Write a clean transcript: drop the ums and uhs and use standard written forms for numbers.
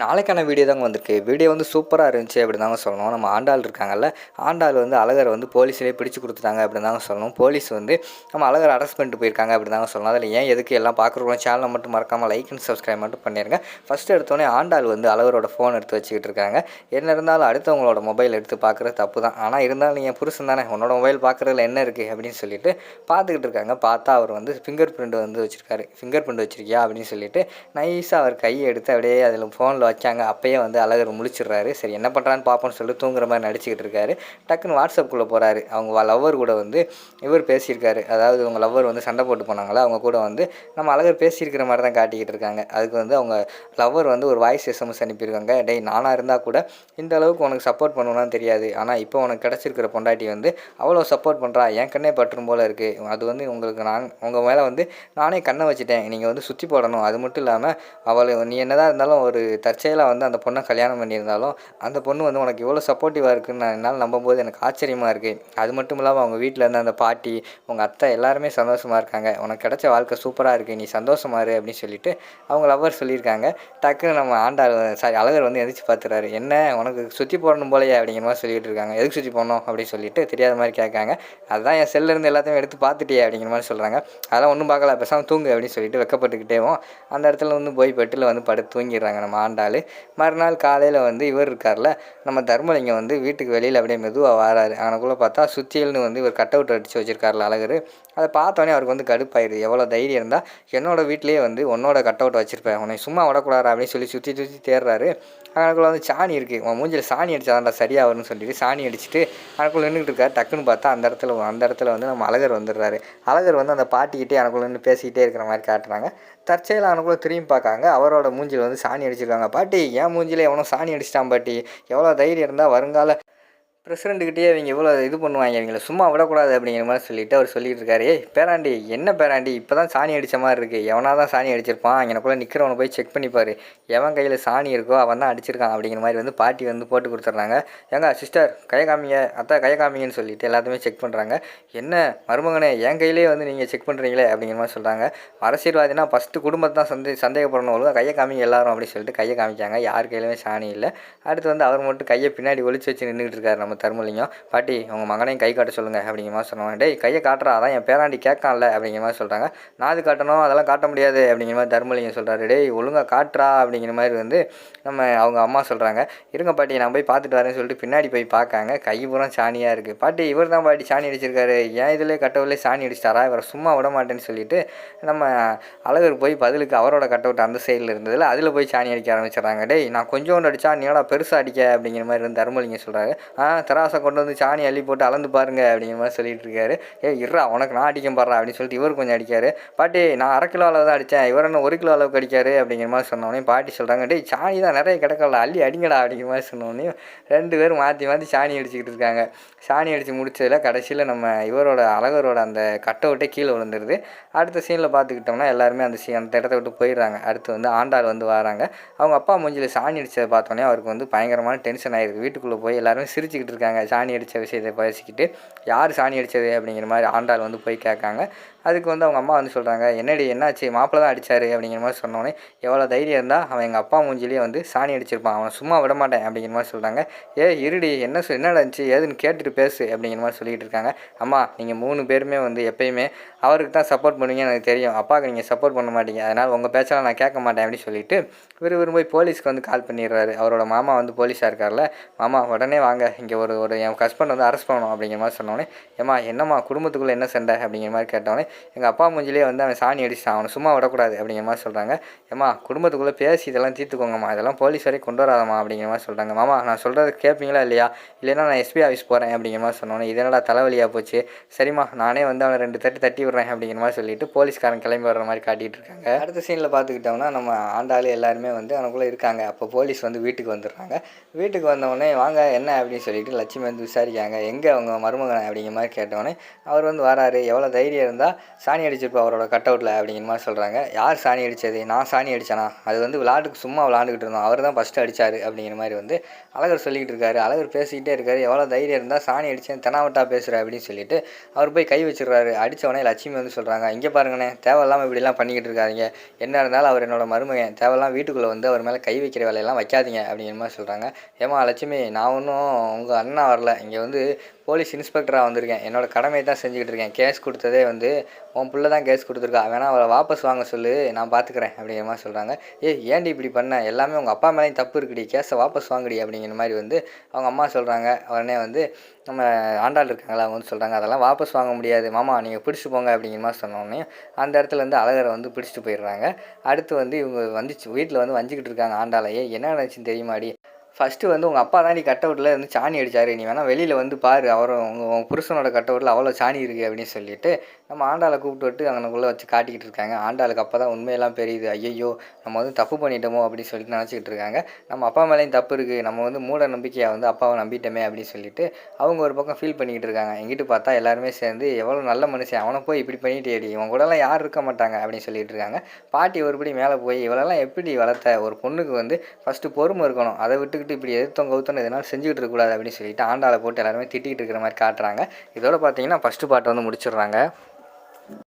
நாளைக்கான வீடியோ தாங்க வந்திருக்கு. வீடியோ வந்து சூப்பராக இருந்துச்சு அப்படி தாங்க சொல்லணும். நம்ம ஆண்டாள் இருக்காங்கல்ல, ஆண்டாள் வந்து அழகரை வந்து போலீஸ்லேயே பிடிச்சு கொடுத்துட்டாங்க அப்படி தாங்க சொல்லணும். போலீஸ் வந்து நம்ம அழகரை அரெஸ்ட் பண்ணிட்டு போயிருக்காங்க அப்படி தாங்க சொல்லணும். அதில் ஏன் எதுக்கு எல்லாம் பார்க்குறவங்க சேனலை மட்டும் மறக்காமல் லைக் அண்ட் சப்ஸ்கிரைப் மட்டும் பண்ணிடுங்க. ஃபஸ்ட்டு எடுத்தோடனே ஆண்டாள் வந்து அழகரோட ஃபோன் எடுத்து வச்சுக்கிட்டு இருக்காங்க. என்ன இருந்தாலும் அடுத்தவங்களோட மொபைல் எடுத்து பார்க்குறது தப்பு தான். ஆனால் இருந்தாலும் நீங்கள் புருஷன் தானே, உன்னோட மொபைல் பார்க்குறதுல என்ன இருக்குது அப்படின்னு சொல்லிட்டு பார்த்துக்கிட்டு இருக்காங்க. பார்த்தா அவர் வந்து ஃபிங்கர் பிரிண்ட் வந்து வச்சுருக்காரு. ஃபிங்கர் பிரிண்ட் வச்சுருக்கியா அப்படின்னு சொல்லிட்டு நைஸாக அவர் கையை எடுத்து அப்படியே அதில் ஃபோனில் வச்சாங்க. அப்பயே வந்து அழகர் முழிச்சிடுறாரு. சரி என்ன பண்ணுறான்னு பார்ப்போம்னு சொல்லிட்டு தூங்குற மாதிரி நடிச்சிக்கிட்டு இருக்காரு. டக்குன்னு வாட்ஸ்அப்புக்குள்ளே போகிறாரு. அவங்க லவ்வர் கூட வந்து இவர் பேசியிருக்காரு. அதாவது அவங்க லவ்வர் வந்து சண்டை போட்டு போனாங்களா, அவங்க கூட வந்து நம்ம அழகர் பேசியிருக்கிற மாதிரி தான் காட்டிக்கிட்டு இருக்காங்க. அதுக்கு வந்து அவங்க லவ்வர் வந்து ஒரு வாய்ஸ் எஸ்எம்எஸ் அனுப்பியிருக்காங்க. டேய், நானாக இருந்தால் கூட இந்த அளவுக்கு உனக்கு சப்போர்ட் பண்ணுவேன்னு தெரியாது, ஆனால் இப்போ உனக்கு கிடச்சிருக்கிற பொண்டாட்டி வந்து அவ்வளோ சப்போர்ட் பண்ணுறா, என் கண்ணே பற்றும் போல் இருக்குது. அது வந்து உங்களுக்கு உங்கள் மேலே வந்து நானே கண்ணை வச்சுட்டேன், நீங்கள் வந்து சுற்றி போடணும். அது மட்டும் இல்லாமல் அவளை நீ என்னதான் இருந்தாலும் ஒரு தற்செயலாக வந்து அந்த பொண்ணை கல்யாணம் பண்ணியிருந்தாலும் அந்த பொண்ணு வந்து உனக்கு இவ்வளோ சப்போர்ட்டிவாக இருக்குன்னு நான் என்னால் நம்பும்போது எனக்கு ஆச்சரியமாக இருக்குது. அது மட்டும் இல்லாமல் அவங்க வீட்டில் இருந்த அந்த பாட்டி, உங்கள் அத்தை எல்லாருமே சந்தோஷமாக இருக்காங்க. உனக்கு கிடைச்ச வாழ்க்கை சூப்பராக இருக்குது, நீ சந்தோஷமா இரு அப்படின்னு சொல்லிட்டு அவங்க லவ்வர் சொல்லியிருக்காங்க. டக்குன்னு நம்ம ஆண்டாள் அழகர் வந்து எந்திரிச்சு பார்த்துறாரு. என்ன உனக்கு சுற்றி போடணும் போலையே அப்படிங்கிற மாதிரி சொல்லிட்டு இருக்காங்க. எதுக்கு சுற்றி போடணும் அப்படின்னு சொல்லிட்டு தெரியாத மாதிரி கேட்காங்க. அதுதான் என் செல்லேருந்து எல்லாத்தையும் எடுத்து பார்த்துட்டியே அப்படிங்கிற மாதிரி சொல்கிறாங்க. அதெல்லாம் ஒன்றும் பார்க்கல, பேசாமல் தூங்கு அப்படின்னு சொல்லிட்டு வெக்கப்பட்டுக்கிட்டேவும் அந்த இடத்துல வந்து போய் பெட்டில் வந்து படுத்து தூங்கிடுறாங்க நம்ம ஆண்டாள். மறுநாள் காலையில் வந்து இவர் இருக்கார்ல நம்ம தர்மலிங்கம் வந்து வீட்டுக்கு வெளியில் அப்படியே மெதுவாக வராரு. அவனுக்குள்ளே பார்த்தா சுத்தியல்னு வந்து இவர் கட் அவுட் அடித்து வச்சுருக்காருல அழகர். அதை பார்த்தோன்னே அவருக்கு வந்து கடுப்பாயிடுது. எவ்வளோ தைரியம் இருந்தால் என்னோட வீட்லேயே வந்து உன்னோட கட் அவுட் வச்சுருப்பேன், உன்னை சும்மா விடக்கூடாது அப்படின்னு சொல்லி சுற்றி சுற்றி தேடுறாரு. அவனுக்குள்ளே வந்து சாணி இருக்குது, உன் மூஞ்சில் சாணி அடித்தாதான்டா சரியாக வரும்னு சொல்லிட்டு சாணி அடிச்சுட்டு அவனுக்குள்ளே நின்றுட்டு இருக்காரு. டக்குன்னு பார்த்தா அந்த இடத்துல வந்து நம்ம அழகர் வந்துடுறாரு. அழகர் வந்து அந்த பாட்டிக்கிட்டே எனக்குள்ளே நின்று பேசிக்கிட்டே இருக்கிற மாதிரி காட்டுறாங்க. தற்செயலாக அவனுக்குள்ளே திரும்பி பார்க்காங்க. அவரோட மூஞ்சில் வந்து சாணி அடிச்சிருக்காங்க. பாட்டி, என் மூஞ்சில் எவனோ சாணி அடிச்சிட்டான் பாட்டி, எவ்வளோ தைரியம் இருந்தால் வருங்கால பிரசிடெண்ட்டுக்கிட்டே இவங்க இவ்வளோ இது பண்ணுவாங்க, இவங்களை சும்மா விடக்கூடாது அப்படிங்கிற மாதிரி சொல்லிவிட்டு அவர் சொல்லிட்டு இருக்காரு. ஏய் பேராண்டி, என்ன பேராண்டி, இப்போ தான் சாணி அடித்த மாதிரி இருக்குது, எவனா தான் சாணி அடிச்சிருப்பான், எனக்குள்ளே நிற்கிறவனை போய் செக் பண்ணிப்பார், எவன் கையில் சாணி இருக்கோ அவன் தான் அடிச்சிருக்கான் அப்படிங்கிற மாதிரி வந்து பாட்டி வந்து போட்டு கொடுத்துட்றாங்க. ஏங்க சிஸ்டர் கையை காமிங்க, அத்தா கையை காமிங்கன்னு சொல்லிட்டு எல்லாத்தையுமே செக் பண்ணுறாங்க. என்ன மருமகனே, என் கையிலே வந்து நீங்கள் செக் பண்ணுறீங்களே அப்படிங்கிற மாதிரி சொல்கிறாங்க. அரசியல்வாதினா ஃபஸ்ட்டு குடும்பத்தை தான் சந்தேகப்படணும், ஒழுங்காக கையை காமிங்க எல்லாரும் அப்படின்னு சொல்லிட்டு கையை காமிக்காங்க. யார் கையிலுமே சாணி இல்லை. அடுத்து வந்து அவர் மட்டும் கையை பின்னாடி ஒளிச்சு வச்சு நின்றுட்டு இருக்காரு நம்ம தர்மலிங்கம். பாட்டி, உங்கள் மகனையும் கை காட்ட சொல்லுங்கள் அப்படிங்கிற மாதிரி சொன்னாங்க. டேய் கையை காட்டுறா, அதான் என் பேராண்டி கேட்கான்ல அப்படிங்கிற மாதிரி சொல்கிறாங்க. நான் அது காட்டணும், அதெல்லாம் காட்ட முடியாது அப்படிங்கிற மாதிரி தர்மலிங்கம் சொல்கிறாரு. டேய் ஒழுங்காக காட்டுறா அப்படிங்கிற மாதிரி வந்து நம்ம அவங்க அம்மா சொல்கிறாங்க. இருங்க பாட்டி, நான் போய் பார்த்துட்டு வரேன்னு சொல்லிட்டு பின்னாடி போய் பார்க்காங்க. கை பூரா சாணியாக இருக்குது. பாட்டி, இவர் தான் பாட்டி சாணி அடிச்சிருக்காரு, ஏன் இதிலே கட்டவில்லை சாணி அடிச்சிட்டாரா, இவரை சும்மா விட மாட்டேன்னு சொல்லிட்டு நம்ம அழகர் போய் பதிலுக்கு அவரோட கட் அவுட் அந்த சைடில் இருந்ததில் அதில் போய் சாணி அடிக்க ஆரம்பிச்சிடறாங்க. டேய் நான் கொஞ்சோண்டு அடித்தா நீடா பெருசாக அடிக்க அப்படிங்கிற மாதிரி வந்து தர்மலிங்கம் சொல்கிறாரு. தராசை கொண்டு வந்து சாணி அள்ளி போட்டு அளந்து பாருங்க அப்படிங்கிற மாதிரி சொல்லிட்டு இருக்காரு. இருறா உனக்கு நான் அடிக்க பாடுறா அப்படின்னு சொல்லிட்டு இவர் கொஞ்சம் அடிக்காரு. பாட்டி, நான் 1/2 கிலோ அளவு தான் அடித்தேன், இவர் என்ன 1 கிலோ அளவுக்கு அடிக்காரு அப்படிங்கிற மாதிரி சொன்னோடனே பாட்டி சொல்கிறாங்க. டேய் சாணி தான் நிறைய கிடக்கல, அள்ளி அடிங்கடா அப்படிங்கிற மாதிரி சொன்னோடனே 2 பேரும் மாற்றி மாற்றி சாணி அடிச்சுக்கிட்டு இருக்காங்க. சாணி அடித்து முடிச்சதில் கடைசியில் நம்ம இவரோட அழகரோட அந்த கட் அவுட்டே கீழே விழுந்துருது. அடுத்த சீனில் பார்த்துக்கிட்டோம்னா எல்லாருமே அந்த இடத்த விட்டு போயிடுறாங்க. அடுத்து வந்து ஆண்டாள் வந்து வராங்க. அவங்க அப்பா மூஞ்சில் சாணி அடித்ததை பார்த்தோன்னே அவருக்கு வந்து பயங்கரமான டென்ஷன் ஆகிருக்கு. வீட்டுக்குள்ளே போய் எல்லாருமே சிரிச்சுக்கிட்டு இருக்காங்க. சாணி அடித்த விஷயத்தை பேசிக்கிட்டு யார் சாணி அடித்தது அப்படிங்கிற மாதிரி ஆண்டாள் வந்து போய் கேட்காங்க. அதுக்கு வந்து அவங்க அம்மா வந்து சொல்கிறாங்க. என்னடி என்னாச்சு, மாப்பிள்ளை தான் அடித்தார் அப்படிங்கிற மாதிரி சொன்னோன்னே எவ்வளோ தைரியம் இருந்தால் அவன் எங்கள் அப்பா மூஞ்சிலேயே வந்து சாணி அடிச்சிருப்பான், அவனை சும்மா விட மாட்டேன் அப்படிங்கிற மாதிரி சொல்கிறாங்க. இருடி என்ன நடந்துச்சு ஏதுன்னு கேட்டுட்டு பேசு அப்படிங்கிற மாதிரி சொல்லிகிட்டு இருக்காங்க. அம்மா, நீங்கள் 3 பேருமே வந்து எப்பயுமே அவருக்கு தான் சப்போர்ட் பண்ணுவீங்க எனக்கு தெரியும், அப்பாவுக்கு நீங்கள் சப்போர்ட் பண்ண மாட்டீங்க, அதனால் உங்கள் பேச்செல்லாம் நான் கேட்க மாட்டேன் அப்படின்னு சொல்லிட்டு இவர் போய் போலீஸ்க்கு வந்து கால் பண்ணிடுறாரு. அவரோட மாமா வந்து போலீஸாக இருக்கார்ல, மாமா உடனே வாங்க, இங்கே ஒரு என் ஹஸ்பண்ட் வந்து அரெஸ்ட் பண்ணணும் அப்படிங்கிற மாதிரி சொன்னோன்னே, ஏம்மா என்னம்மா குடும்பத்துக்குள்ளே என்ன சண்டை அப்படிங்கிற மாதிரி கேட்டோன்னே, எங்கள் அப்பா மூஞ்சிலே வந்து அவன் சாணி அடிச்சிட்டான், அவனை சும்மா விடக்கூடாது அப்படிங்கிற மாதிரி சொல்கிறாங்க. ஏம்மா குடும்பத்துக்குள்ளே பேசி இதெல்லாம் தீர்த்துக்கோங்கம்மா, இதெல்லாம் போலீஸ் வரைக்கும் கொண்டு வராதம்மா அப்படிங்கிற மாதிரி சொல்கிறாங்க. மாமா நான் சொல்கிறது கேட்பீங்களா இல்லையா, இல்லைன்னா நான் எஸ்பி ஆஃபீஸ் போகிறேன் அப்படிங்கிற மாதிரி சொன்னோன்னே, இதனடா தலைவலியாக போச்சு, சரிம்மா நானே வந்து அவனை 2 தட்டி விட்றேன் அப்படிங்கிற மாதிரி சொல்லிட்டு போலீஸ்காரன் கிளம்பி வர்ற மாதிரி காட்டிகிட்டு இருக்காங்க. அடுத்த சீனில் பார்த்துக்கிட்டோம்னா நம்ம ஆண்டாள் எல்லாருமே வந்து அவனுக்குள்ளே இருக்காங்க. அப்போ போலீஸ் வந்து வீட்டுக்கு வந்துடுறாங்க. வீட்டுக்கு வந்தவொடனே வாங்க என்ன அப்படின்னு சொல்லிட்டு சொல்லிட்டு லட்சுமி வந்து விசாரிக்காங்க. எங்கே அவங்க மருமகன் அப்படிங்கிற மாதிரி கேட்டோடனே அவர் வந்து வராரு. எவ்வளோ தைரியம் இருந்தால் சாணி அடிச்சிருப்பா அவரோட கட் அவுட்டில் அப்படிங்கிற மாதிரி சொல்கிறாங்க. யார் சாணி அடித்தது? நான் சாணி அடித்தேனா? அது வந்து விளாட்டுக்கு சும்மா விளாண்டுக்கிட்டு இருந்தோம். அவர் தான் ஃபஸ்ட்டு அடித்தார் அப்படிங்கிற மாதிரி வந்து அழகர் சொல்லிக்கிட்டு இருக்காரு. அழகர் பேசிக்கிட்டே இருக்காரு. எவ்வளோ தைரியம் இருந்தால் சாணி அடித்தேன் தெனாவட்டா பேசுகிற அப்படின்னு சொல்லிட்டு அவர் போய் கை வச்சிடுறாரு. அடித்தவொடனே லட்சுமி வந்து சொல்கிறாங்க, இங்கே பாருங்கண்ணே, தேவையில்லாமல் இப்படிலாம் பண்ணிக்கிட்டு இருக்காதிங்க. என்ன இருந்தாலும் அவர் என்னோட மருமகன். தேவையில்லாம் வீட்டுக்குள்ளே வந்து அவர் மேலே கை வைக்கிற வேலையெல்லாம் வைக்காதீங்க அப்படிங்கிற மாதிரி சொல்கிறாங்க. ஏம்மா லட்சுமி, நான் ஒன்றும் உங்கள் அண்ணா வரல. இங்கே வந்து போலீஸ் இன்ஸ்பெக்டராக வந்திருக்கேன். என்னோடய கடமையை தான் செஞ்சுக்கிட்டு இருக்கேன். கேஸ் கொடுத்ததே வந்து உன் பிள்ளை தான் கேஸ் கொடுத்துருக்கா. வேணா அவளை வாபஸ் வாங்க சொல்லு, நான் பார்த்துக்கிறேன் அப்படிங்கிற மாதிரி சொல்கிறாங்க. ஏன்டி இப்படி பண்ண? எல்லாமே உங்கள் அப்பா மேலேயும் தப்பு இருக்குடி. கேஸை வாபஸ் வாங்குடி அப்படிங்கிற மாதிரி வந்து அவங்க அம்மா சொல்கிறாங்க. உடனே வந்து நம்ம ஆண்டாள் இருக்காங்களா, அவங்க வந்து சொல்கிறாங்க, அதெல்லாம் வாபஸ் வாங்க முடியாது மாமா, நீங்கள் பிடிச்சிட்டு போங்க அப்படிங்கிற மாதிரி சொன்னோடனே அந்த இடத்துல வந்து அழகரை வந்து பிடிச்சிட்டு போயிடுறாங்க. அடுத்து வந்து இவங்க வந்துச்சு வீட்டில் வந்து வஞ்சிக்கிட்டு இருக்காங்க ஆண்டாளையே. என்ன நினச்சின்னு தெரியுமாடி? ஃபஸ்ட்டு வந்து உங்கள் அப்பா தாண்டி கட் அவுட்டில் இருந்து சாணி அடித்தார். நீ வேணால் வெளியில் வந்து பாரு, அவரும் உங்கள் புருஷனோட கட் அவுட்டில் அவ்வளோ சாணி இருக்குது அப்படின்னு சொல்லிட்டு நம்ம ஆண்டாளை கூப்பிட்டு விட்டு அங்கனக்குள்ளே வச்சு காட்டிக்கிட்டு இருக்காங்க. ஆண்டாளுக்கு அப்போ தான் உண்மையெல்லாம் தெரியுது. ஐயையோ, நம்ம வந்து தப்பு பண்ணிட்டோமோ அப்படின்னு சொல்லிட்டு நினச்சிக்கிட்டு இருக்காங்க. நம்ம அப்பா மேலேயும் தப்பு இருக்குது, நம்ம வந்து மூட நம்பிக்கையாக வந்து அப்பாவை நம்பிட்டோமே அப்படின்னு சொல்லிட்டு அவங்க ஒரு பக்கம் ஃபீல் பண்ணிக்கிட்டு இருக்காங்க. எங்கிட்ட பார்த்தா எல்லாருமே சேர்ந்து எவ்வளோ நல்ல மனுஷன், அவனை போய் இப்படி பண்ணிட்டேடி, இவன் கூடலாம் யாரும் இருக்க மாட்டாங்க அப்படின்னு சொல்லிட்டு இருக்காங்க. பாட்டி ஒருபடி மேலே போய், இவளெல்லாம் எப்படி வளர்த்த? ஒரு பொண்ணுக்கு வந்து ஃபஸ்ட்டு பொறுமை இருக்கணும், அதை விட்டுக்கிட்டு இப்படி எதிர்த்தவங்க கவுத்தன்னு எதனால செஞ்சுக்கிட்டு இருக்கக்கூடாது அப்படின்னு சொல்லிட்டு ஆண்டாளை போட்டு எல்லாருமே திட்டிகிட்டு இருக்கிற மாதிரி காட்டுறாங்க. இதோட பார்த்தீங்கன்னா ஃபஸ்ட்டு பாட்டை வந்து முடிச்சிடுறாங்க.